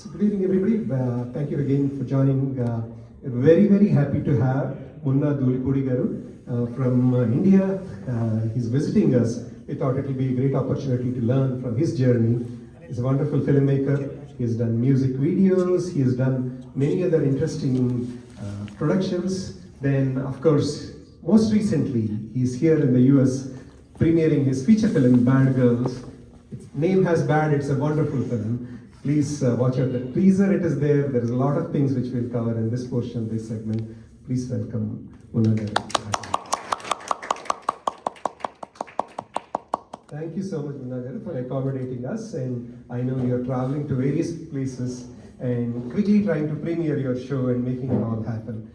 So good evening, everybody. Thank you again for joining. We're very happy to have Munna Dhulipudi garu from India. He's visiting us. We thought it will be a great opportunity to learn from his journey. He's a wonderful filmmaker. He has done music videos. He has done many other interesting productions. Then, of course, most recently, he's here in the US premiering his feature film, BadGirlz. Its name has bad, it's a wonderful film. Please watch out the teaser, it is there. There is a lot of things which we'll cover in this portion, this segment. Please welcome Munna garu. Thank you so much, Munna garu, for accommodating us. And I know you're traveling to various places and quickly trying to premiere your show and making it all happen.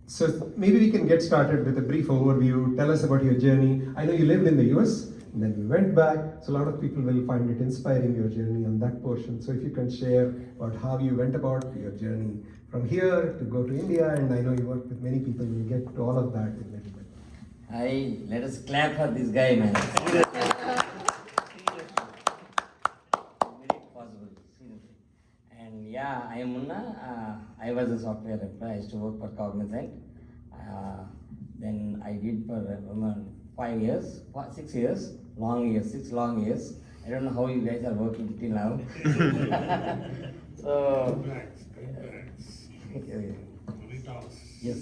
So maybe we can get started with a brief overview. Tell us about your journey. I know you lived in the US and then you went back. So a lot of people will find it inspiring, your journey on that portion. So if you can share about how you went about your journey from here to go to India, and I know you work with many people, we'll get to all of that in a little bit. Let us clap for this guy, man. Very possible, seriously. And yeah, I am Munna. I was a software employee. I used to work for Cognizant. Then I did for 5 years, 6 years, 6 long years. I don't know how you guys are working till now. So, yes.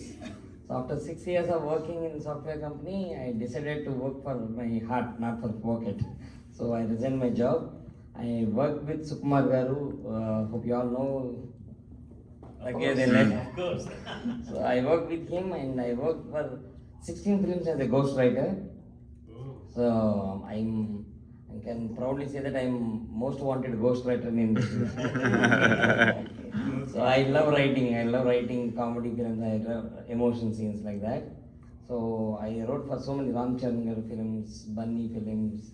So after 6 years of working in software company, I decided to work for my heart, not for pocket. So I resigned my job. I worked with Sukumar garu. Hope you all know. Of course. So I worked with him, and I worked for 16 films as a ghostwriter. So I can proudly say that I'm most wanted ghostwriter in industry. So I love writing comedy films, I love emotion scenes like that. So I wrote for so many Ramcharan films, Bunny films,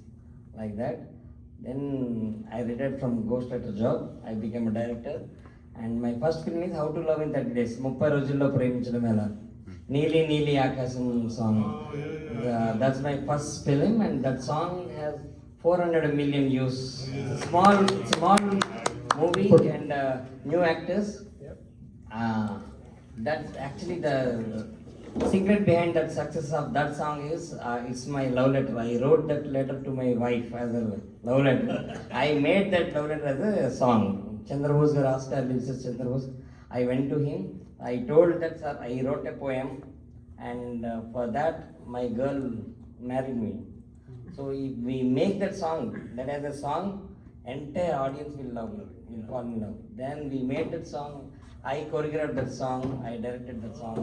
like that. Then I retired from ghostwriter job. I became a director. And my first film is How to Love in 30 Days. 30 రోజుల్లో ప్రేమించడం ఎలా. Neeli Neeli Akasam song. That's my first film, and that song has 400 million views. Small movie and new actors. That's actually the secret behind that success of that song is it's my love letter. I wrote that letter to my wife as a love letter. I made that love letter as a song. Chandrabose garu asked her, Chandrabose. I went to him. I told that, sir, I wrote a poem, and for that my girl married me. So if we make that song, that as a song, entire audience will love me, will fall in love. Then we made that song. I choreographed that song. I directed that song,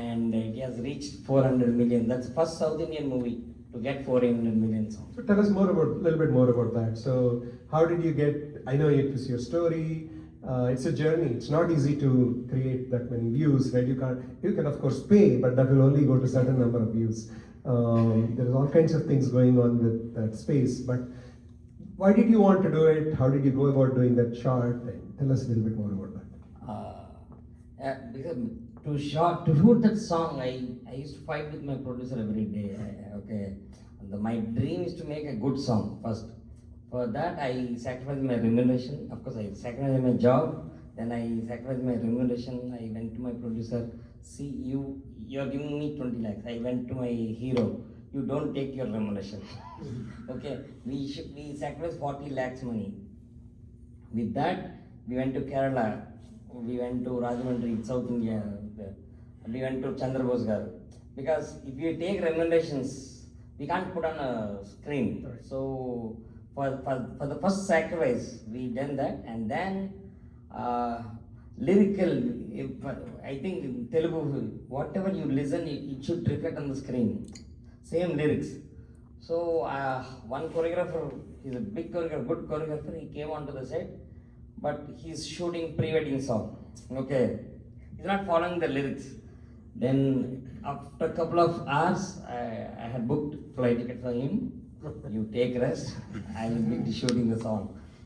and it has reached 400 million. That's the first South Indian movie to get 400 million songs. So tell us a little bit more about that. So how did you get? I know it was your story. It's a journey. It's not easy to create that many views, right? You can of course pay, but that will only go to certain number of views. There's all kinds of things going on with that space. But why did you want to do it? How did you go about doing that short? Tell us a little bit more about that. Because to shoot that song, I used to fight with my producer every day. My dream is to make a good song first. For that, I sacrificed my remuneration. Of course, I sacrificed my job. Then I sacrificed my remuneration. I went to my producer. See, you're giving me 20 lakhs. I went to my hero. You don't take your remuneration. Okay, we sacrificed 40 lakhs money. With that, we went to Kerala. We went to Rajahmundry, South India. We went to Chandrabose garu. Because if you take remunerations, we can't put on a screen. So for the first sacrifice, we done that, and then lyrical. I think in Telugu, whatever you listen, it should reflect on the screen. Same lyrics. So one choreographer, he's a big choreographer, good choreographer. He came onto the set, but he's shooting pre-wedding song. Okay, he's not following the lyrics. Then after a couple of hours, I had booked flight ticket for him. You take rest, I will be shooting the song.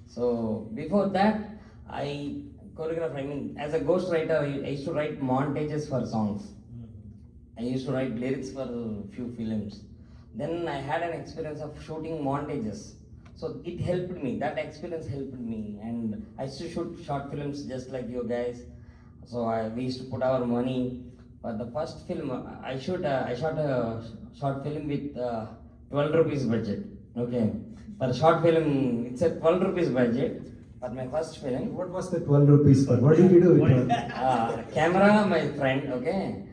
So before that, I choreographed. As a ghostwriter, I used to write montages for songs. I used to write lyrics for a few films. Then I had an experience of shooting montages. So it helped me, that experience helped me. And I used to shoot short films just like you guys. So we used to put our money. But the first film I shot a short film with 12 rupees budget. Okay, for a short film it's a 12 rupees budget. For my first film, What was the 12 rupees for? What did you do with it? camera, my friend. Okay,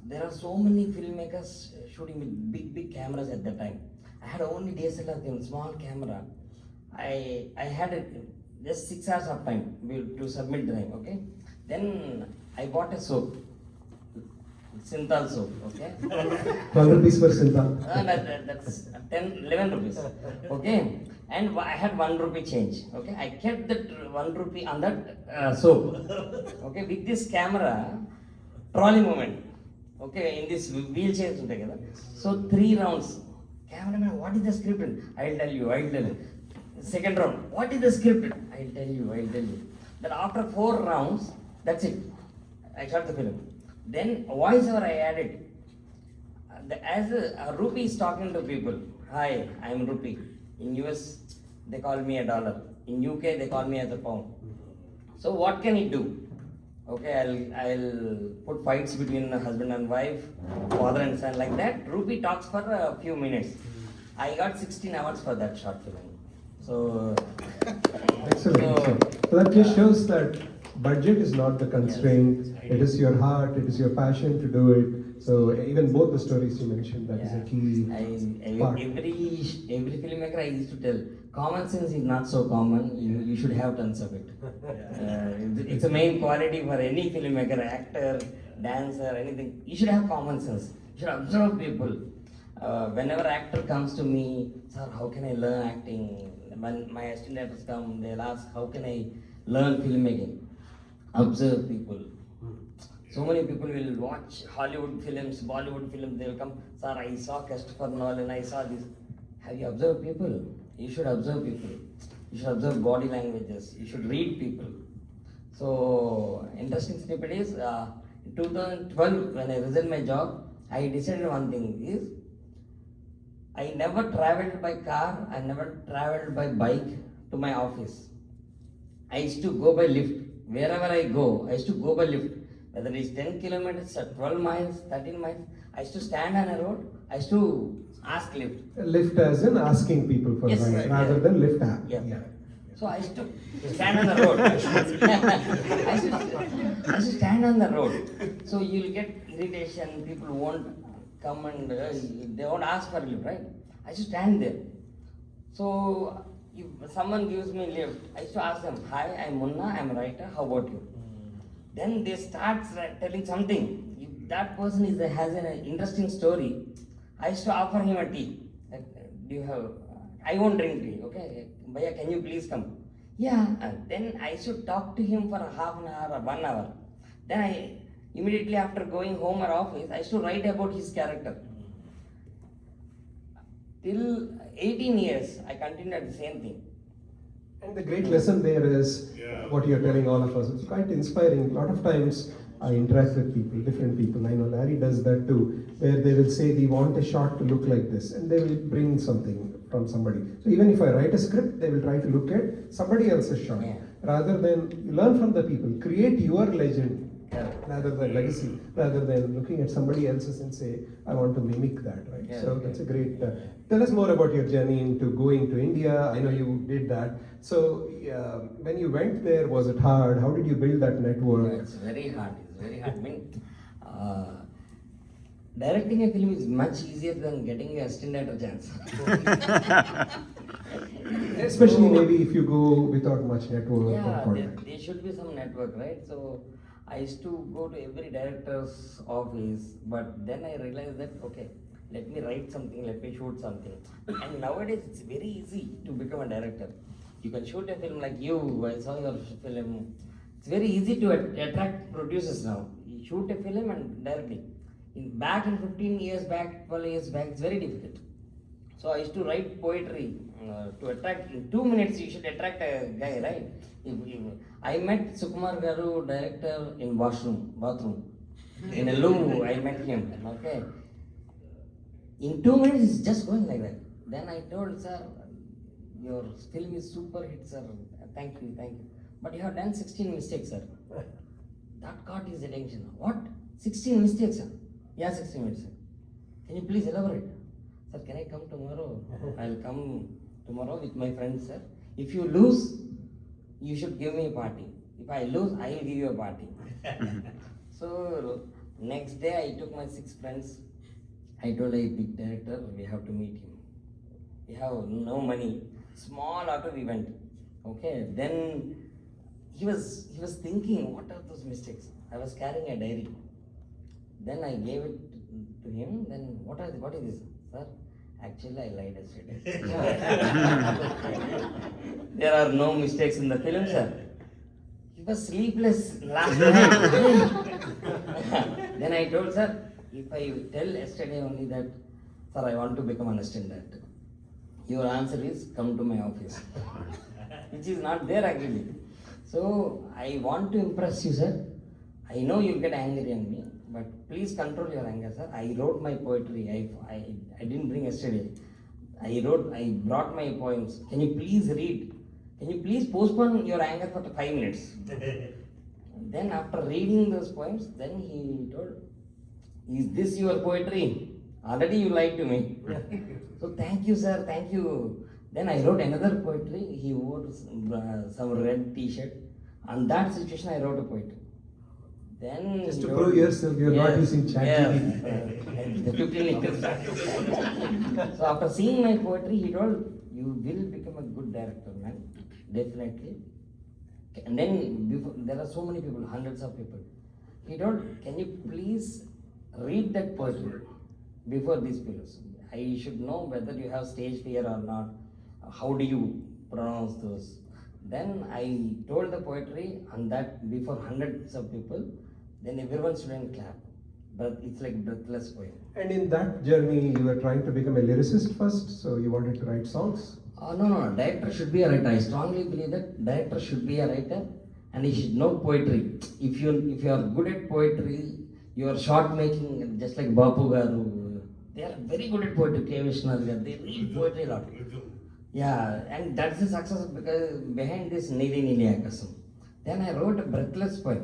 there are so many filmmakers shooting with big cameras at that time. I had only DSLR film, small camera. I had just 6 hours of time to submit the name. Okay, then I bought a soap, Synthol soap. Okay, 12 rupees for Sinta. that's 11 rupees. Okay, and I had 1 rupee change. Okay, I kept that 1 rupee on that soap. Okay, with this camera, trolley movement. Okay, in this wheelchairs together. So 3 rounds. Cameraman, what is the script? I'll tell you. Second round, what is the script? I'll tell you. Then after 4 rounds, that's it. I shot the film. Then voiceover I added. As a Rupee is talking to people. Hi, I'm Rupee. In US, they call me a dollar. In UK, they call me as a pound. So what can he do? Okay, I'll put fights between husband and wife, father and son, like that. Rupee talks for a few minutes. I got 16 hours for that short film. So Excellent. So that just shows that budget is not the constraint. It is your heart, it is your passion to do it. So even both the stories you mentioned, that is a key part. Every filmmaker I used to tell, common sense is not so common. You should have tons of it. It's a main quality for any filmmaker, actor, dancer, anything. You should have common sense. You should observe people. Whenever actor comes to me, sir, how can I learn acting? When my assistant directors come, they'll ask, how can I learn filmmaking? Observe people. So many people will watch Hollywood films, Bollywood films, they will come, sir, I saw Christopher Nolan, I saw this. Have you observed people? You should observe people. You should observe body languages. You should read people. So, interesting snippet is, in 2012, when I resigned my job, I decided one thing is, I never traveled by car, I never traveled by bike to my office. I used to go by lift. Wherever I go, I used to go by lift. Whether it is 10 kilometers, 12 miles, 13 miles, I used to stand on a road, I used to ask lift. Lift as in asking people for Yes, rides right, rather yeah. than lift app. Yeah. So I used to stand on the road. I used to stand on the road. So you'll get irritation, people won't come and they won't ask for lift, right? I used to stand there. So if someone gives me lift, I used to ask them, hi, I'm Munna, I'm a writer, how about you? Then they start telling something. If that person has an interesting story, I used to offer him a tea. Like, do you have? I won't drink tea. Okay, Bhaiya, can you please come? Yeah. And then I should talk to him for a half an hour or 1 hour. Then I immediately after going home or office, I used to write about his character. Till 18 years, I continued the same thing. And the great lesson there is what you're telling all of us. It's quite inspiring. A lot of times I interact with people, different people. I know Larry does that too, where they will say, we want a shot to look like this, and they will bring something from somebody. So even if I write a script, they will try to look at somebody else's shot. Yeah. Rather than, you learn from the people, create your legend, rather than legacy, rather than looking at somebody else's and say, I want to mimic that, right? Yeah, So okay. that's a great, tell us more about your journey into going to India. I know you did that. So when you went there, was it hard? How did you build that network? It's very hard. I mean, directing a film is much easier than getting a assistant director chance. Especially maybe if you go without much network or Yeah, contact. there should be some network, right? So I used to go to every director's office, but then I realized that, okay, let me write something, let me shoot something. And nowadays it's very easy to become a director. You can shoot a film like you, I saw your film. It's very easy to attract producers now. You shoot a film and directly. Back in 15 years back, 12 years back, it's very difficult. So I used to write poetry to attract, in 2 minutes you should attract a guy, right? I met Sukumar Garu, director, in bathroom. In a loo, I met him, okay? In 2 minutes, it's just going like that. Then I told, sir, your film is super hit, sir. thank you, thank you. But you have done 16 mistakes, sir. That caught his attention. What? 16 mistakes, sir? Yeah, 16 mistakes, sir. Can you please elaborate? Sir, can I come tomorrow? I'll come tomorrow with my friends, sir. If you lose, you should give me a party. If I lose, I will give you a party. So, next day I took my 6 friends. I told a big director, we have to meet him. We have no money. Small auto we went. Okay, then he was thinking, what are those mistakes? I was carrying a diary. Then I gave it to him. Then what is this, sir? Actually, I lied yesterday. There are no mistakes in the film, sir. He was sleepless last night. Then I told, sir, if I tell yesterday only that, sir, I want to become an assistant director, your answer is come to my office, which is not there actually. So I want to impress you, sir. I know you'll get angry on me, but please control your anger, sir. I wrote my poetry. I didn't bring yesterday. I brought my poems. Can you please read? Can you please postpone your anger for 5 minutes? Then after reading those poems, then he told, is this your poetry? Already you lied to me. So thank you, sir, thank you. Then I wrote another poetry. He wore some red t-shirt. On that situation, I wrote a poetry. Then just to prove yourself, you're not using ChatGPT. The 15 liters. So after seeing my poetry, he told, you will become a good director, man. Definitely. And then there are so many people, hundreds of people. He told, can you please read that poetry before these people? I should know whether you have stage fear or not. How do you pronounce those? Then I told the poetry on that before hundreds of people. Then everyone student clap. But it's like breathless poem. And in that journey, you were trying to become a lyricist first, so you wanted to write songs? No. Director should be a writer. I strongly believe that director should be a writer and he should know poetry. If you are good at poetry, you are short making, just like Bapu garu. They are very good at poetry. K. Vishwanath garu. They read poetry a lot. Yeah, and that's the success because behind this Nili Nili Akasam. Then I wrote a breathless poem.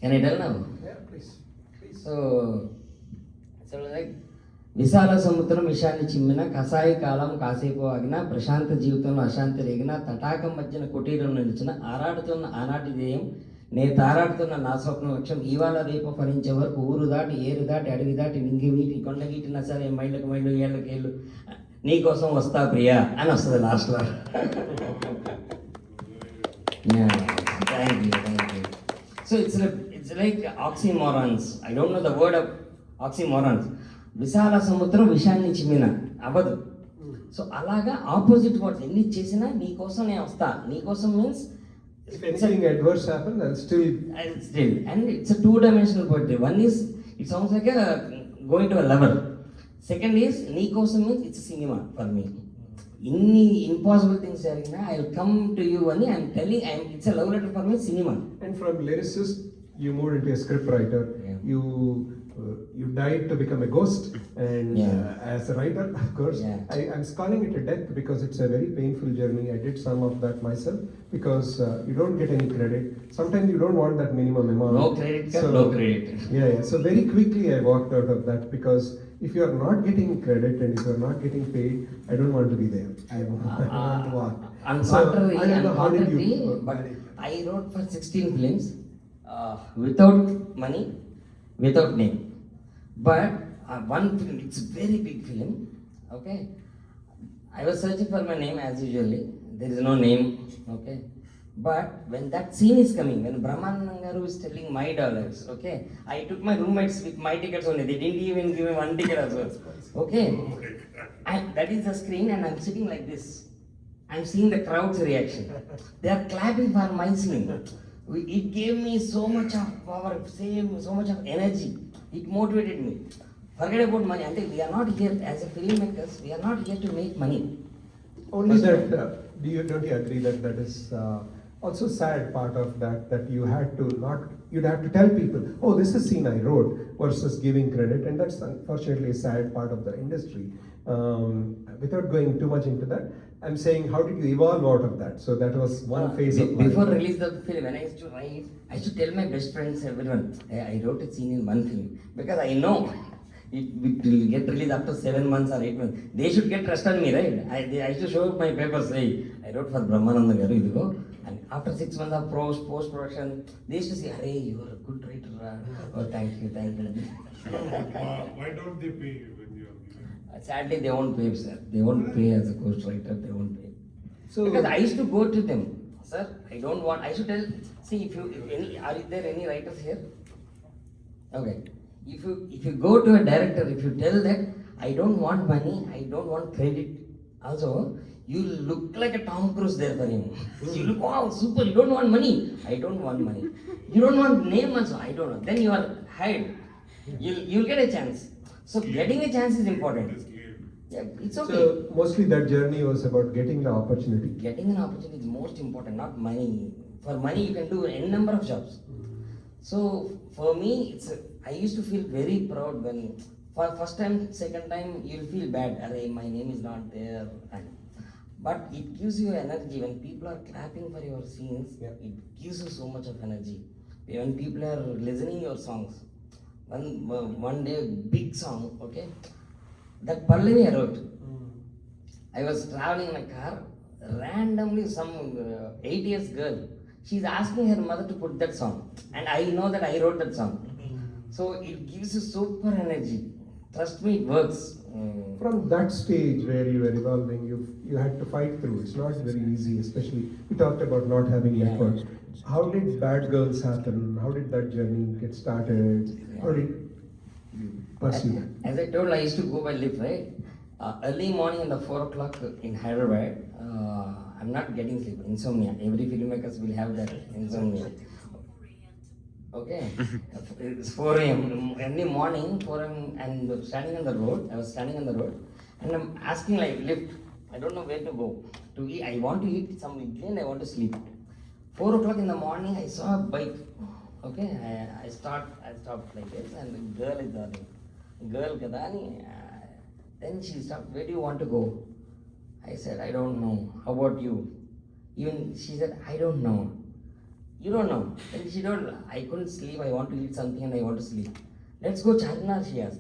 Can I tell now? Yeah, please. So like, విశాల సముద్రం విషాన్ని చిమ్మిన కసాయి కాలం కాసేపు ఆగిన ప్రశాంత జీవితంలో అశాంతి రేగిన తటాకం మధ్యన కుటీరం నిలిచిన ఆరాడుతున్న ఆనాటి ధ్యేయం నే తారాడుతున్న నా స్వప్న లక్ష్యం ఇవాళ రేపు ఫలించే వరకు ఊరు దాటి ఏరు దాటి అడవి దాటి నింగి వీటి కొండ గీటినా సరే మైళ్ళకు మైళ్ళు ఏళ్ళకి ఏళ్ళు నీకోసం వస్తా ప్రియా అని వస్తుంది లాస్ట్లో. Thank you. So it's like oxymorons. I don't know the word of oxymorons. విశాల సముద్రం విషాన్ని చిమ్మిన అవ్వదు. సో అలాగా ఆపోజిట్ వర్డ్స్ ఎన్ని చేసినా నీకోసం నేను వస్తా. నీకోసం means if anything adverse happens, I'll still. And it's a 2-dimensional poetry. One is, it sounds like a going to a level. Second is, నీకోసం means it's a cinema for me. ఇన్ని impossible things జరిగినా I will come to you అని I'm telling, it's a love letter for me cinema. And from lyricist, you moved into a script writer. Yeah. You died to become a ghost, and Yeah. as a writer, of course, Yeah. I'm calling it a death because it's a very painful journey. I did some of that myself because you don't get any credit. Sometimes you don't want that minimum amount. No credit, no credit. Yeah. So very quickly I walked out of that because if you are not getting credit and if you are not getting paid, I don't want to be there. I want to walk. On So, contrary, I don't know how did you. but I wrote for 16 films without money, without name. But one film, it's a very big film. Okay, I was searching for my name as usually. There is no name. Okay, but when that scene is coming, when Brahmanand garu is telling my dollars, okay, I took my roommates with my tickets only. They didn't even give me one ticket as well. Okay, and that is the screen, and I'm sitting like this. I'm seeing the crowd's reaction. They are clapping for my scene. It gave me so much of power, so much of energy. It motivated me. Forget about money. Until we are not here as a filmmakers, we are not here to make money. Only that, don't you agree that is also sad part of that you'd have to tell people, oh, this is scene I wrote, versus giving credit, and that's unfortunately a sad part of the industry. Without going too much into that, I'm saying, how did you evolve out of that? So that was one phase of life. Before release the film, when I used to write, I used to tell my best friends, everyone, hey, I wrote a scene in one film because I know it will get released after 7 months or 8 months. They should get trust on me, right? I used to show my papers, hey, I wrote for Brahmananda Garu, idigo. And after 6 months of post production, they used to say, hey, you are a good writer. Oh, thank you. Why don't they pay you when you are giving? Sadly, they won't pay, sir. They won't pay as a ghostwriter. They won't pay. So Because I used to go to them, sir. I don't want. I should tell. See, if any, are there any writers here? Okay. If you go to a director, if you tell that I don't want money, I don't want credit. Also, you look like a Tom Cruise there for him. You look, wow, super. You don't want money. I don't want money. You don't want name also. I don't know. Then you are hired. You'll get a chance. So getting a chance is important. Yeah, it's okay. So mostly that journey was about getting the opportunity. Getting an opportunity is most important, not money. For money, you can do n number of jobs. So for me, I used to feel very proud when, for first time, second time, you'll feel bad. Array, my name is not there. But it gives you energy when people are clapping for your scenes. Yeah. It gives you so much of energy. When people are listening your songs, one day big song, okay. That Pallavi I wrote. I was traveling in a car, randomly some 8 years girl, she's asking her mother to put that song. And I know that I wrote that song. So it gives you super energy. Trust me, it works. From that stage where you were evolving, you had to fight through. It's not very easy, especially you talked about not having network. How did BadGirlz happen? How did that journey get started? How did you pursue that? As I told, I used to go by lift, right? Early morning in the 4 o'clock in Hyderabad, I'm not getting sleep, insomnia. Every filmmakers will have that insomnia. Okay, it's 4 a.m. Early morning, 4 a.m. and standing on the road. I was standing on the road, and I'm asking like lift. I don't know where to go to eat. I want to eat some idli and I want to sleep. 4 o'clock in the morning, I saw a bike. Okay, I stopped like this, and the girl is there. Girl kadani. Then she stopped. Where do you want to go? I said, I don't know. How about you? Even she said, I don't know. You don't know. Then she told, I couldn't sleep. I want to eat something and I want to sleep. Let's go Charminar, she asked.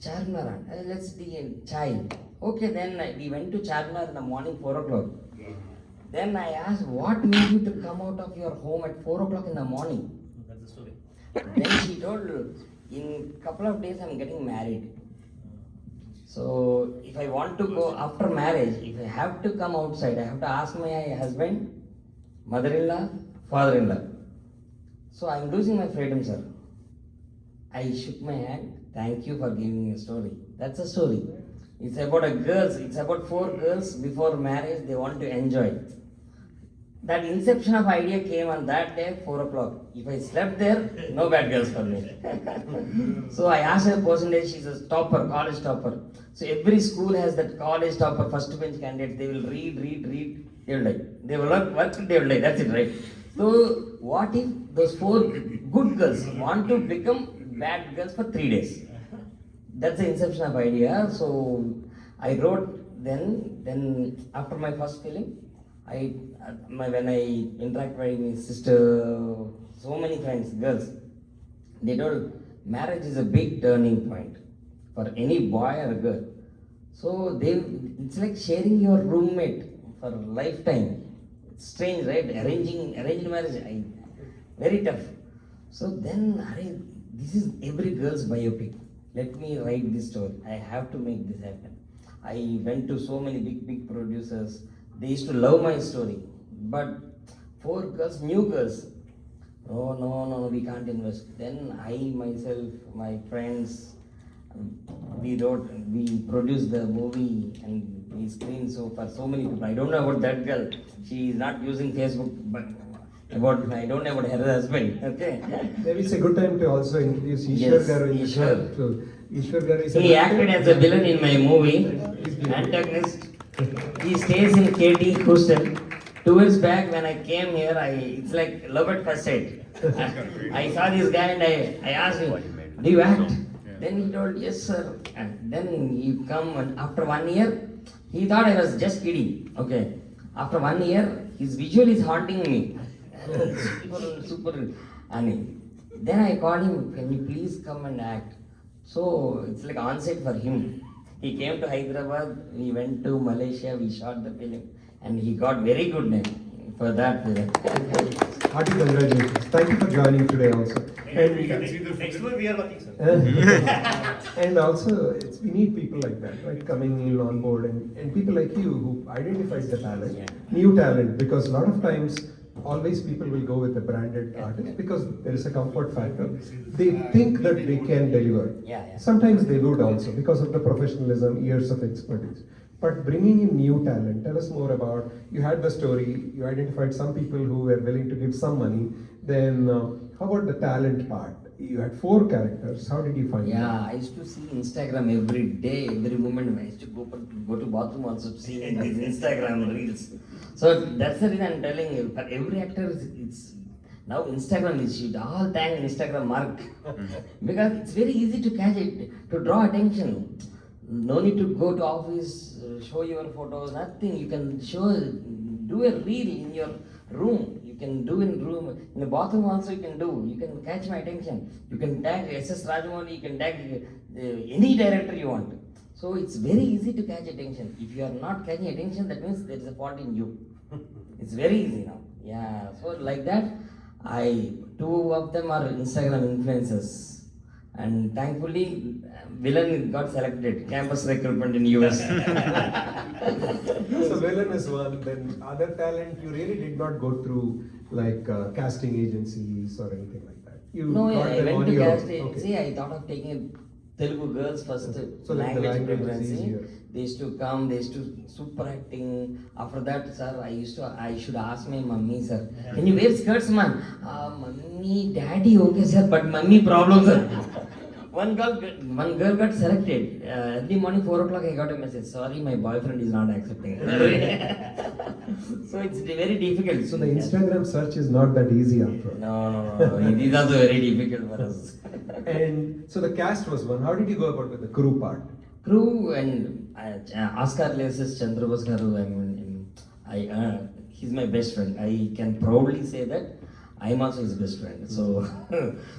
Charminar, let's be chai. Okay, then we went to Charminar in the morning, 4 o'clock. Then I asked, what made you to come out of your home at 4 o'clock in the morning? That's the story. Then she told, in couple of days I'm getting married. So if I want to go after marriage, if I have to come outside, I have to ask my husband, mother-in-law, father-in-law. So I'm losing my freedom, sir. I shook my hand. Thank you for giving me a story. That's a story. It's about it's about 4 girls before marriage, they want to enjoy. That inception of idea came on that day, 4 o'clock. If I slept there, no bad girls for me. So I asked her percentage, she's a topper, college topper. So every school has that college topper, first bench candidate. They will read, they will die. They will not work, they will die. That's it, right? So what if those 4 good girls want to become bad girls for 3 days? That's the inception of idea. So I wrote then after my first film, when I interact with my sister, so many friends, girls, they told marriage is a big turning point for any boy or girl. So it's like sharing your roommate for a lifetime. It's strange, right? Arranged marriage, very tough. So then, this is every girl's biopic. Let me write this story. I have to make this happen. I went to so many big producers. They used to love my story. But 4 girls, new girls, no, we can't invest. Then I myself, my friends, we produced the movie and we screened for so many people. I don't know about that girl. She is not using Facebook, but I don't know about her husband. Okay. Maybe it's a good time to also introduce Ishwar Yes, Garu. Ishwar. So Ishwar Garu is He acted as a villain in my movie, antagonist. He stays in KT, Houston. 2 years back when I came here, it's like love at first sight. I saw this guy and I asked him, do you act? Then he told, yes sir. And then you come and after 1 year, He thought I was just kidding. Okay. After 1 year, his visual is haunting me. super. And then I called him, can you please come and act? So it's like on-set for him. He came to Hyderabad, we went to Malaysia, we shot the film, and he got very good name for that film. Hearty congratulations. Thank you for joining today also. We can see the Next film. one we are working, sir. And also, we need people like that, right? Coming in on board and people like you who identifies the talent, new talent, because a lot of times, always people will go with a branded artist because there is a comfort factor. They think that they can deliver. Yeah. Sometimes they would also because of the professionalism, years of expertise. But bringing in new talent, tell us more about, you had the story, you identified some people who were willing to give some money, then how about the talent part? You had 4 characters, how did you find Yeah, them? I used to see Instagram every day, every moment. I used to go to bathroom also see Instagram reels. So that's the reason I'm telling you. For every actor, it's now Instagram is shit. All thank Instagram mark because it's very easy to catch it, to draw attention. No need to go to office, show your photos, nothing. You can do a reel in your room. You can do in room, in the bathroom also you can do. You can catch my attention. You can tag SS Rajamouli, you can tag any director you want. So it's very easy to catch attention. If you are not catching attention, that means there is a fault in you. It's very easy now. Yeah, so like that, 2 of them are Instagram influencers. And thankfully, villain got selected, campus recruitment in US. So villain is one, then other talent, you really did not go through like casting agencies or anything like that. You No, yeah, got I them went on to your own. cast agency. I thought of taking Telugu girls first, So that the language language is preference. easier. They used to come, they used to super acting. After that, sir, I should ask my mummy, sir, can you wear skirts, man? Mummy, daddy, okay, sir, but mummy problem, sir. One girl got selected. Early morning 4 o'clock, I got a message. Sorry, my boyfriend is not accepting. So it's very difficult. So the Instagram search is not that easy after all. No. It is also very difficult for us. And so the cast was one. How did you go about with the crew part? Crew and Oscar Laces Chandrabose garu, he's my best friend. I can proudly say that I am also his best friend. So,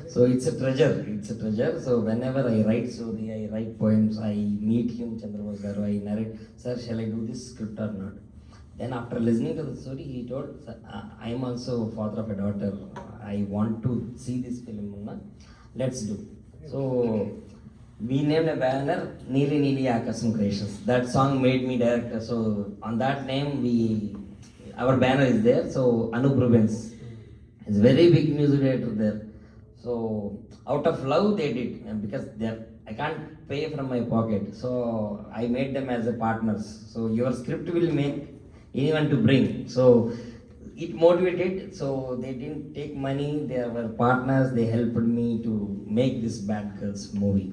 so it's a treasure. It's a treasure. So whenever I write story, I write poems, I meet him, Chandrabose garu, I narrate, sir, shall I do this script or not? Then after listening to the story, he told, I am also father of a daughter. I want to see this film, Munna. Let's do. So we named a banner Neeli Neeli Akasam Creations. That song made me director. So on that name, our banner is there. So Anup Rubens is very big music director there. So out of love they did because I can't pay from my pocket. So I made them as a partners. So your script will make anyone to bring. So it motivated. So they didn't take money. They were partners. They helped me to make this BadGirlz movie.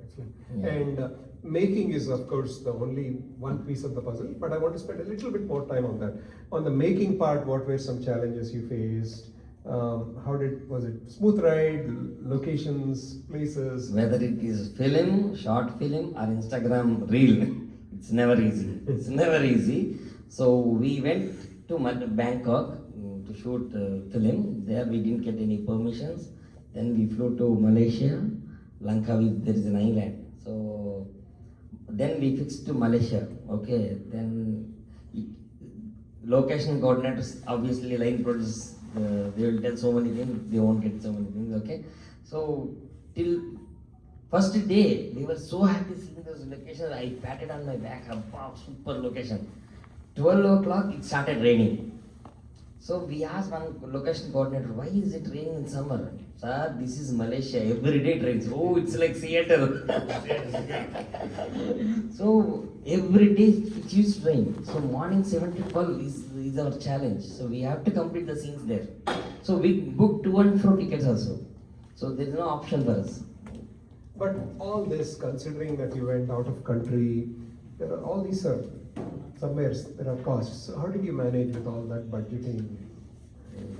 Excellent. Yeah. And making is of course the only one piece of the puzzle, but I want to spend a little bit more time on that. On the making part, what were some challenges you faced? Was it smooth ride, locations, places? Whether it is film, short film, or Instagram reel, it's never easy. It's never easy. So we went to Bangkok to shoot film. There we didn't get any permissions. Then we flew to Malaysia, Langkawi. There is an island. So then we fixed to Malaysia. Okay. Then location coordinators, obviously line producers, they will tell so many things. They won't get so many things. Okay. So till first day, we were so happy seeing those locations. I patted on my back. Wow, super location. 12 o'clock, it started raining. So we asked one location coordinator, why is it raining in summer? Sir, this is Malaysia. Every day it rains. Oh, it's like Seattle. So every day it used to rain. So morning 7 to 12 is our challenge. So we have to complete the scenes there. So we booked 2 and 4 tickets also. So there is no option for us. But all this, considering that you went out of country, there are all these somewhere there are costs. So how did you manage with all that budgeting?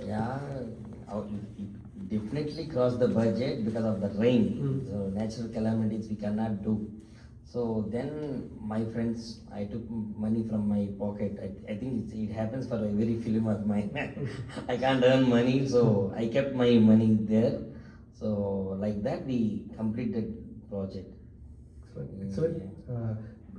Yeah, it definitely crossed the budget because of the rain. So natural calamities we cannot do. So then my friends, I took money from my pocket. I think it happens for every film of mine. I can't earn money, so I kept my money there. So like that we completed project. Excellent.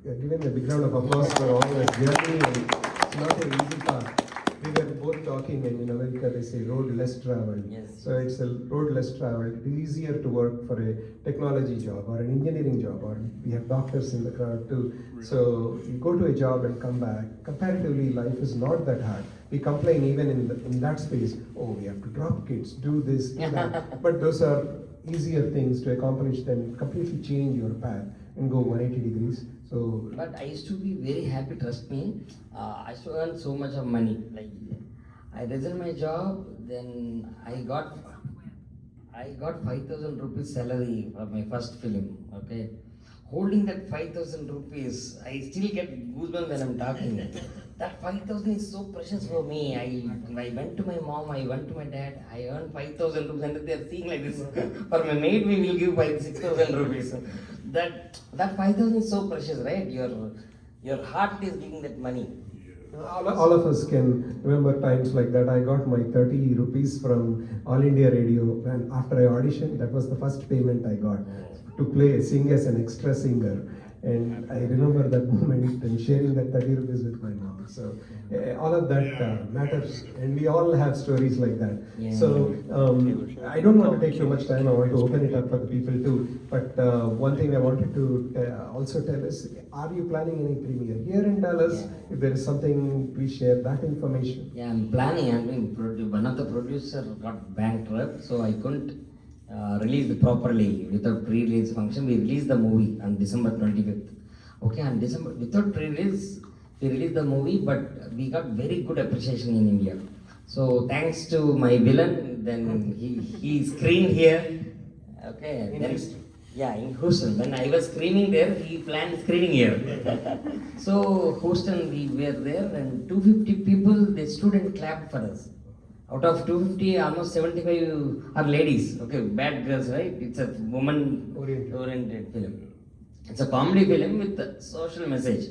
Giving a big round of applause for all this journey. And it's not an easy path. We were both talking, and in America they say road less traveled. Yes. So it's a road less traveled. It is easier to work for a technology job or an engineering job, or we have doctors in the crowd too. So you go to a job and come back. Comparatively, life is not that hard. We complain even in that space. Oh, we have to drop kids, do this, do that. But those are easier things to accomplish than completely change your path and go 180 degrees. So, But I used to be very happy, trust me. I used to earn so much of money. Like I resigned my job, then I got 5,000 rupees salary for my first film. Okay, holding that 5,000 rupees, I still get goosebumps when I'm talking. That 5,000 is so precious for me. I went to my mom, I went to my dad, I earned 5,000 rupees, and they're seeing like this. For my maid, we will give 6,000 rupees. That 5,000 is so precious, right? Your heart is giving that money. all of us can remember times like that. I got my 30 rupees from All India Radio, and after I auditioned, that was the first payment I got to sing as an extra singer. And I remember that moment and sharing that 30 rupees with my mom. So all of that matters, and we all have stories like that. Yeah. So I don't want to take too much time. I want to open it up for the people too. But one thing I wanted to also tell is, are you planning any premiere here in Dallas? Yeah. If there is something, please share that information. Yeah, I'm planning. One of the producers got bankrupt, so I couldn't release it properly without pre-release function. We released the movie on December 25th. Okay, on December, without pre-release, we released the movie, but we got very good appreciation in India. So thanks to my villain, then he screened here. Okay, In then, Houston. yeah, in Houston. When I was screaming there, he planned screening here. So Houston, we were there, and 250 people, they stood and clapped for us. Out of 250, almost 75 are ladies. Okay, BadGirlz, right? It's a woman-oriented film. It's a comedy film with a social message.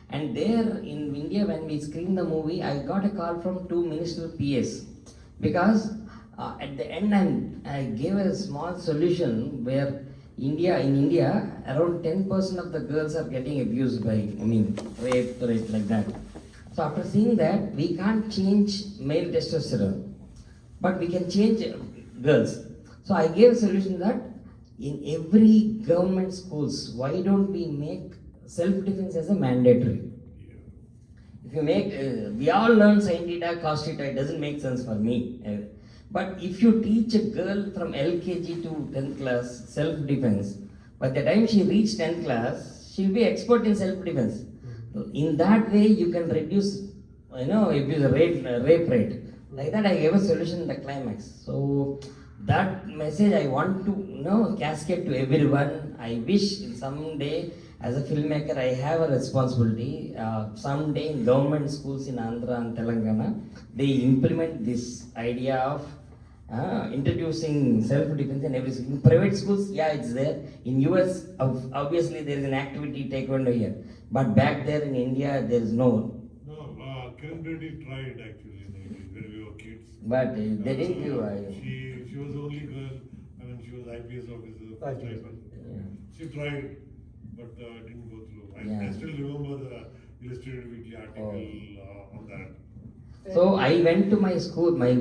And there in India, when we screened the movie, I got a call from 2 ministerial PAs. Because at the end, I gave a small solution where in India, around 10% of the girls are getting abused by, rape like that. So after seeing that, we can't change male testosterone, but we can change girls. So I gave a solution that in every government schools, why don't we make self-defense as a mandatory? If you make, we all learn sin theta, cos theta, it doesn't make sense for me. But if you teach a girl from LKG to 10th class self-defense, by the time she reaches 10th class, she'll be expert in self-defense. In that way, you can reduce, abuse rape rate. Like that, I gave a solution in the climax. So that message I want to, cascade to everyone. I wish someday, as a filmmaker, I have a responsibility. Someday in government schools in Andhra and Telangana, they implement this idea of introducing self-defense in every school. In private schools, yeah, it's there. In US, obviously there is an activity taekwondo here. But back there in India, there is no. No, Kiran Reddy tried actually when we were kids. But they didn't give. She was the only girl. She was IPS officer. First IPS. time. She tried, but didn't go through. I Yeah. still remember the Illustrated Weekly article on that. So I went to my school, my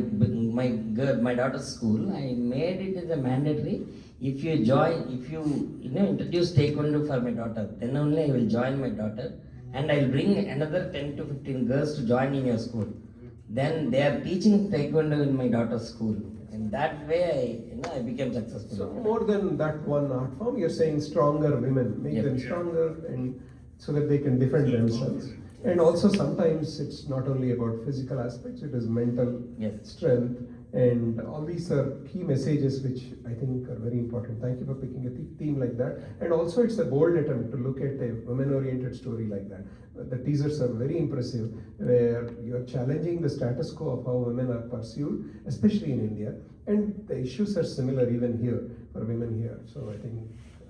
daughter's school. I made it as a mandatory. If you introduce taekwondo for my daughter, then only I will join my daughter, and I'll bring another 10 to 15 girls to join in your school. Then they are teaching taekwondo in my daughter's school, and that way I became successful. So more than that one art form, you're saying stronger women, make Yep. them stronger, and so that they can defend themselves. And also sometimes it's not only about physical aspects, it is mental Yes. strength, and all these are key messages which I think are very important. Thank you for picking a theme like that. And also it's a bold attempt to look at a women-oriented story like that. The teasers are very impressive, where you're challenging the status quo of how women are pursued, especially in India. And the issues are similar even here for women here. So I think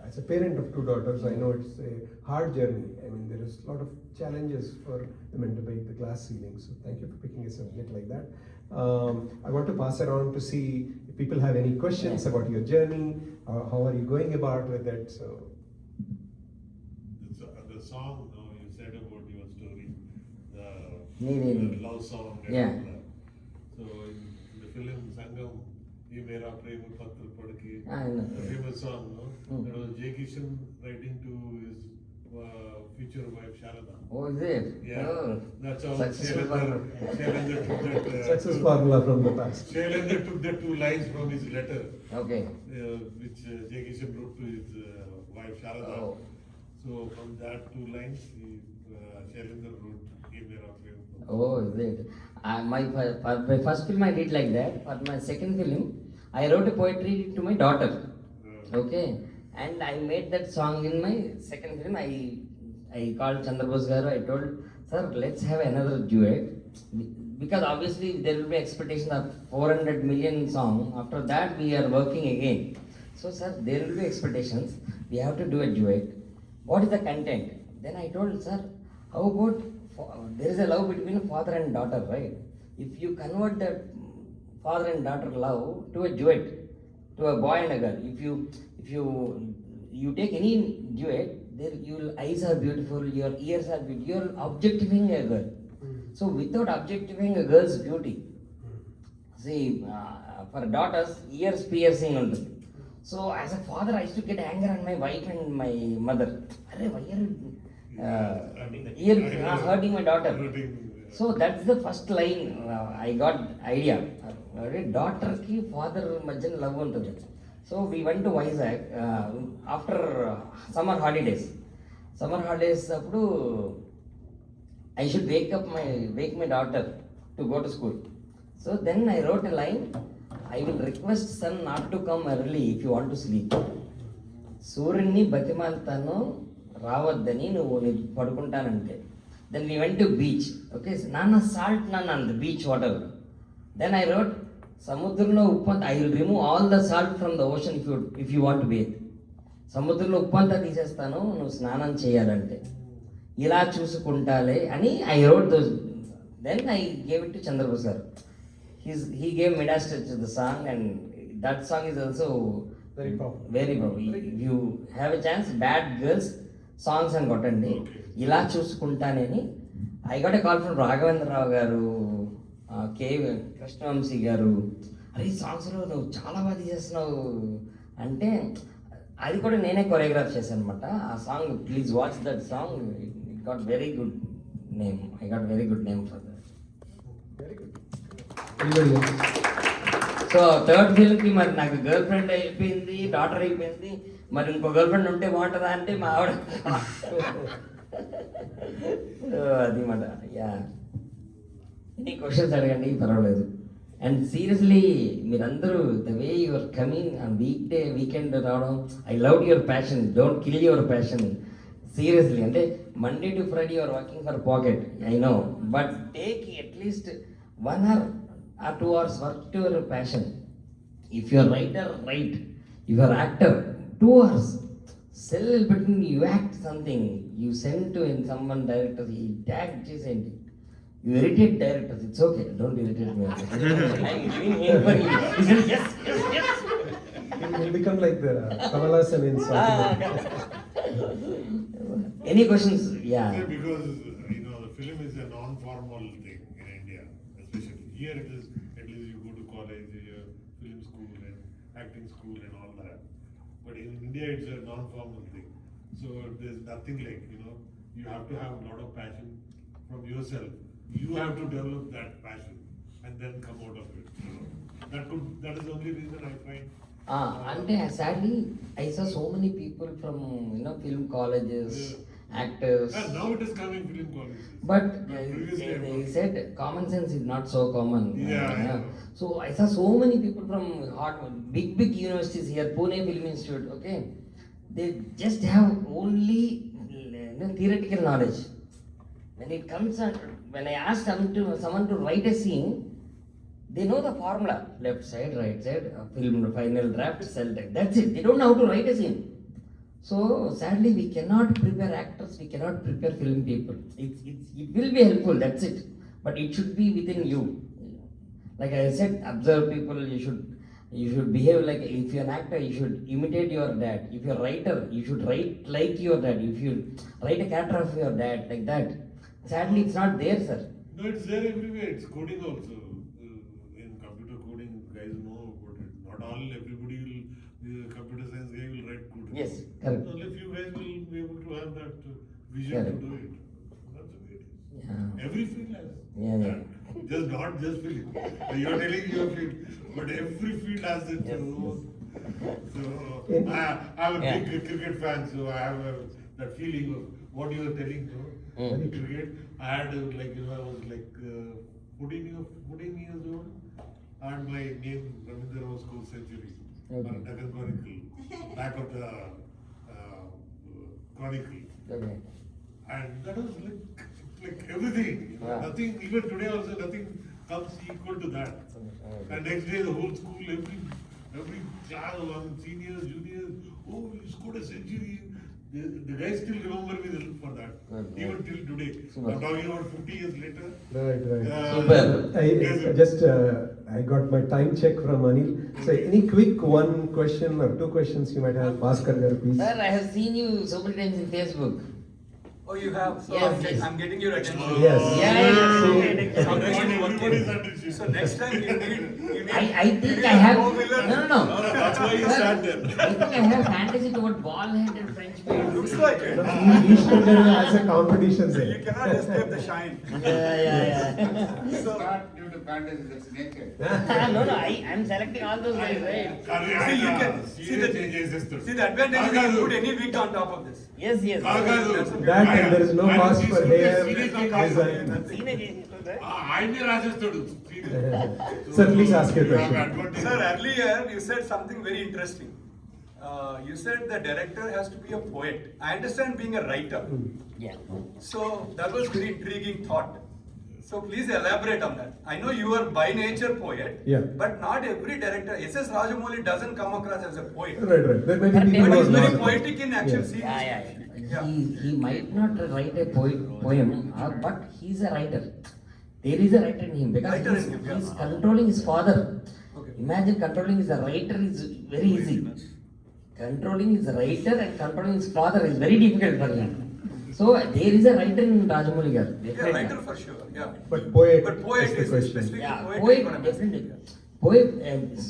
as a parent of two daughters, I know it's a hard journey. I mean, there is a lot of challenges for women to break the glass ceiling. So thank you for picking a subject like that. I want to pass around to see if people have any questions about your journey. How are you going about with it? So. The song you said about your story, Nee. the love song and Yeah. all that. So in the film Sangam, Ye Mera Prem Patra Padki, I know. the famous song, Mm. that was Jay Kishan writing to his future wife Sharada. Oh, is it? Yeah, Oh. that's how Successful Shailendra took that. Success formula from the past. Shailendra took that two lines from his letter, Okay. which Jay Kishan wrote to his wife Sharada. Oh. So from that two lines, Shailendra wrote Ye Mera Prem. Oh, is it? For my first film I did like that. For my second film, I wrote a poetry to my daughter. Okay, and I made that song in my second film. I called Chandrabose garu. I told, sir, let's have another duet, because obviously there will be expectation of 400 million song. After that we are working again. So sir, there will be expectations. We have to do a duet. What is the content? Then I told, sir, how about there is a love between father and daughter, right? If you convert that father and daughter love to a duet, to a boy and a girl, if you take any duet, there your eyes are beautiful, your ears are beautiful, you are objectifying a girl. So without objectifying a girl's beauty, see, for daughters, ears piercing ఉంటుంది. So as a father, I used to get anger on my wife and my mother. Arre, why are you hurting my daughter? So that's the first line I got idea. Daughter ki father majjan love untadi. So we went to Vizag after summer holidays. Summer holidays appudu I should wake my daughter to go to school. So then I wrote a line. I will request son not to come early if you want to sleep. సూర్యుడిని బతిమాలతాను రావద్దని నువ్వు పడుకుంటానంటే. Then we went to beach. Okay, నాన్న salt నాన్న the beach water. Then I wrote, సముద్రంలో ఉప్పు అంతా, I will remove all the salt from the ocean if you want to bathe. సముద్రంలో ఉప్పు అంతా తీసేస్తాను నువ్వు స్నానం చేయాలంటే. ఇలా చూసుకుంటాలే అని I wrote those. Then I gave it to Chandrabose garu. He gave Midas to the song, and that song is also Very powerful. Very powerful. If you have a chance, BadGirlz songs and కొట్టండి. ఇలా చూసుకుంటానని. I got a call from Raghavendra Rao garu, K. Krishnamsi garu. అరే ఈ సాంగ్స్లో నువ్వు చాలా బాగా చేస్తున్నావు అంటే అది కూడా నేనే కొరియోగ్రాఫ్ చేశాను అనమాట. ఆ song please watch that song. It got very good name. I got very good name for that. Very good. Anybody else? So third ఫిల్మ్కి మరి నాకు గర్ల్ ఫ్రెండ్ అయిపోయింది, డాటర్ అయిపోయింది, మరి ఇంకో గర్ల్ ఫ్రెండ్ ఉంటే బాగుంటుందా అంటే మా ఆవిడ అది మాట. యా, ఎనీ క్వశ్చన్స్ అడగండి, పర్వాలేదు. అండ్ సీరియస్లీ మీరందరూ the way your coming on weekend రావడం, I love your passion. Don't kill your passion. Seriously, అంటే Monday to Friday your working for pocket, I know, but take at least 1 hour or 2 hours work to your passion. If you are writer, write. If you are actor, 2 hours. Sell between you act something. You send to someone director, he tag send. You irritate directors, it's okay. Don't irritate me. I'm giving him for you. He said yes, yes, yes. It will become like the Kamalas and in Any questions? Yeah. Because the film is a non-formal thing in India, especially here. It is at least you go to college, film school and acting school and all that. But in India, it's a non-formal thing. So there's nothing like you have to have a lot of passion from yourself. You have to develop that passion and then come out of it. That is the only reason I find. అంటే sadly I saw so many people from film colleges, actors. And now it is coming film colleges. But Previously they said common sense is not so common. Yeah. So I saw so many people from big universities here, Pune Film Institute. Okay, they just have only theoretical knowledge. When it comes and when I ask someone to write a scene, they know the formula: left side, right side, film final draft, cell type. That's it. They don't know how to write a scene. So sadly, we cannot prepare actors, we cannot prepare film people. It will be helpful, that's it. But it should be within you. Like I said, observe people, you should behave like, if you're an actor, you should imitate your dad. If you're a writer, you should write like your dad. If you write a character of your dad, like that. Sadly, it's not there, sir. No, it's there everywhere. It's coding also. In computer coding, guys know about it. Not all, everybody will, the computer science guy will write code. Yes, correct. Only few guys will be able to have that vision Correct. to do it. That's the way it is. Yeah. Every field has Yeah. that. Just not just film. You're telling your field, but every field has it. Yes, So In- I'm a Yeah. big cricket fan, so I have that feeling of what you were telling. Cricket. I had I was like 14 years old, and my name Ravindra was scored century on Okay. Deccan Chronicle, back of the Chronicle. Okay. And that was like everything. Yeah. Nothing, even today also, nothing comes equal to that. And next day, the whole school, every class, seniors, juniors, oh, you scored a century. The guys still remember me for that, Okay. even till today. Super. I'm talking about 50 years later. Right. Super. I got my time check from Anil. So any quick one question or two questions you might have, Bhaskar garu, please. Sir, I have seen you so many times in Facebook. Oh, you have? So Yes, yes. I'm getting your attention. Yes. Yeah. So Everybody- next time, everybody's attention. so next time you need I think I have. No. That's why you Sir, sat there. I think I have fantasy toward ball-headed French people. looks like it. You should as a competition You there. cannot escape the shine. Yeah. So Not due to fantasy, that's naked. No, I'm selecting all those guys, right? see, you can see the advantage is you can put any wig on top of this. Yes. That and there is no cost for hair design. ఆయనే రాసేస్తాడు. Sir, please ask your question. Sir, earlier you said something very interesting. You said the director has to be a poet. I understand being a writer. Yeah. So that was very intriguing thought. So please elaborate on that. I know you are by nature poet, Yeah. but not every director. S.S. Rajamouli doesn't come across as a poet. Right. There may be But people But who he's are very not. poetic in action Yeah. scenes. Yeah. He might not write a poem, but he's a writer. There is a writer in him because Writer in him, yeah. he's controlling his father. Okay. Imagine controlling his writer is very easy. Controlling his writer and controlling his father is very difficult for him. So there is a writer in Rajamouli garu. Yeah, writer for sure. Yeah. But poet But poet is the is question. specific. Yeah, Poet poet is what I'm asking. definitely. Poet,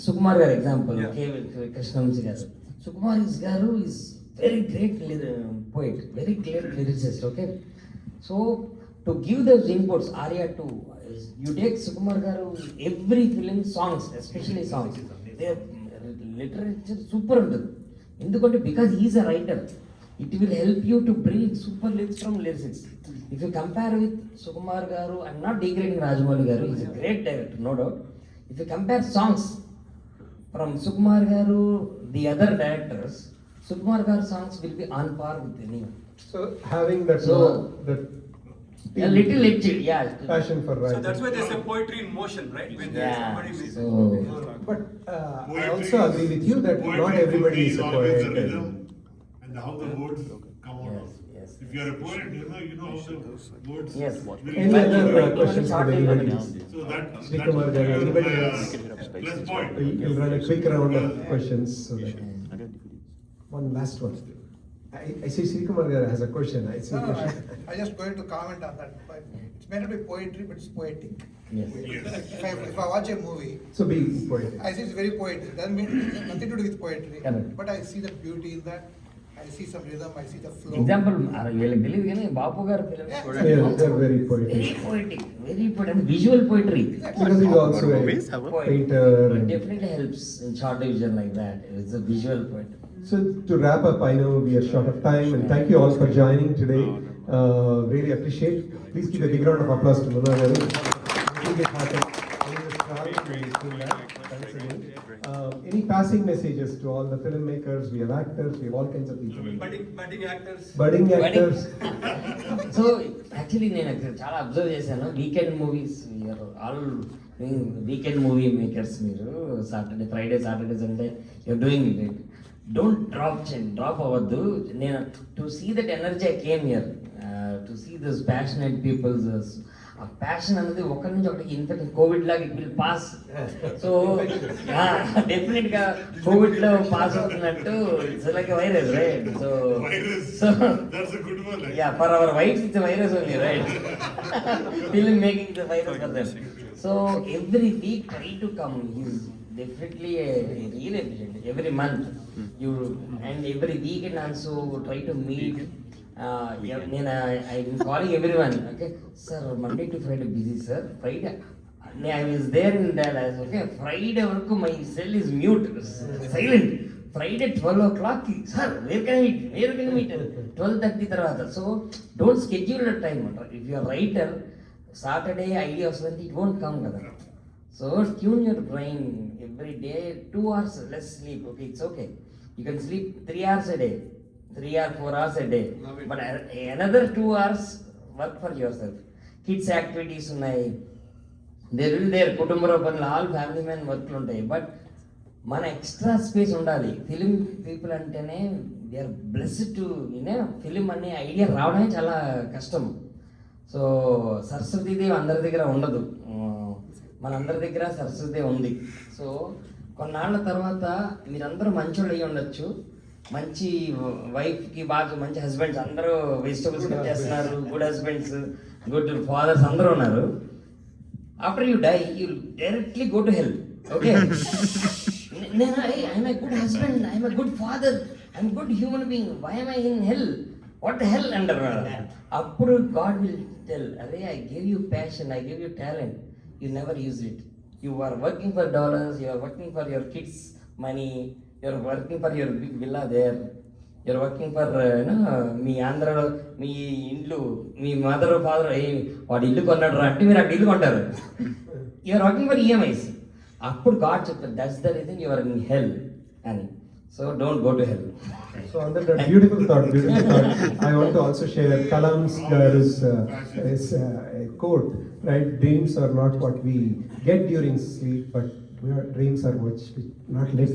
Sukumar garu example, Yeah. okay, Krishnamurti garu. Sukumar garu is very great poet, very great lyricist, okay. So to give those inputs, Arya 2, you take Sukumar garu, every film songs, especially songs, their literature super ఉంటుంది. ఎందుకంటే because he is a writer, it will help you to bring super lyrics from lyrics. If you compare with Sukumar garu, I'm not degrading Rajamouli garu, he's a great director, no doubt. If you compare songs from Sukumar garu, the other directors, Sukumar garu songs will be on par with anyone. So having that A little edge, yeah. passion for So writing. that's why they say poetry in motion, right? When there is Yeah, somebody makes so But I also agree with you that not everybody is a always the poet. rhythm and how the words come out. Yes. If you are a poet, you know how the words Yes. will Any come other out. questions from anybody? So that Sri Kumar garu, anybody else? plus point. We'll run a quick round of questions. So that one last one. I see Sri Kumar garu has a question. I see a question. I just going to comment on that. But it's meant to be poetry, but it's poetic. Yes. Yes. If I watch a movie, So be poetic. I see it's very poetic. Doesn't mean it has nothing to do with poetry. Correct. But I see the beauty in that. I see some rhythm. I see the flow. Example వీళ్ళకి తెలియదు కానీ బాపు గారు films Yeah, చూడండి Yeah, they're very poetic. Very poetic and visual poetry. Because he's also a painter. It and- definitely helps in short division like that. It's a visual poet. So to wrap up, I know we are short of time, and thank you all for joining today. Really appreciate. Please give a big round of applause to Munna garu. Make it happen. Thanks again. Any passing messages to all the filmmakers? We have actors. We have all kinds of people. budding actors. Budding actors. So actually నేను చాలా observe చేశాను weekend movies all weekend movie makers మీరు Saturday Friday Saturday Sunday you're doing it don't drop అవ్వద్దు. నేను to see that energy I came here to see this passionate peoples. ఆ passion అనేది ఒకరి నుంచి ఒకటి ఇన్ఫెక్షన్, కోవిడ్ లాగా it will pass. So definite గా కోవిడ్ లో పాస్ అవుతున్నట్టు it's like virus, right? So Virus. So That's a good one. yeah, for our wives it's a virus only, right? Film making is a virus for them. So every week try to come. He's definitely a real efficient. Every month you, and every weekend also try to meet. I'm calling everyone. Okay, sir, Monday to Friday busy, sir. Friday I was there in Dallas. Okay, Friday varaku my cell is mute, silent. Friday 12 o'clock, sir, where can we meet? 12:30 tarvata. So don't schedule a time. If you are writer, Saturday idea వస్తుంది, it won't come kada. So tune your brain every day. 2 hours less sleep. Okay, it's okay. You can sleep 3 hours a day, 3 or 4 hours a day. But another 2 hours work for yourself. Kids activities ఉన్నాయి, they will there, కుటుంబ పనులు, all family man వర్క్లు ఉంటాయి. But మన extra space ఉండాలి. Film people అంటేనే they are blessed to film అనే idea రావడమే చాలా కష్టం. సో సరస్వతీదేవి అందరి దగ్గర ఉండదు, మనందరి దగ్గర సరస్వతీదేవి ఉంది. సో కొన్నాళ్ళ తర్వాత మీరందరూ మంచోళ్ళు అయ్యి ఉండొచ్చు, మంచి వైఫ్కి బాగా మంచి హస్బెండ్స్, అందరూ వెజిటబుల్స్ కట్ చేస్తున్నారు, గుడ్ హస్బెండ్స్, గుడ్ ఫాదర్స్ అందరూ ఉన్నారు. After you die you directly go to hell. Okay, I'm a good husband, I'm a good father, I'm a good human being, why am I in hell? What the hell? అంటారు. అప్పుడు God will tell, అరే I gave you passion, I gave you talent, you never use it. You are working for dollars, you are working for your kids money, you are working for your big villa there, you are working for మీ ఆంధ్రలో మీ ఇండ్లు, మీ mother father వాడు ఇల్లు కొన్నాడు అంటే మీరు అక్కడ ఇల్లు కొంటారు. You are working for EMIs. అప్పుడు గాడ్ చెప్తారు, that's the reason you are in hell అని. So don't go to hell. So on that beautiful thought, I want to also share Kalam's a quote, right? Dreams are not what we get during sleep, but dreams are what we not let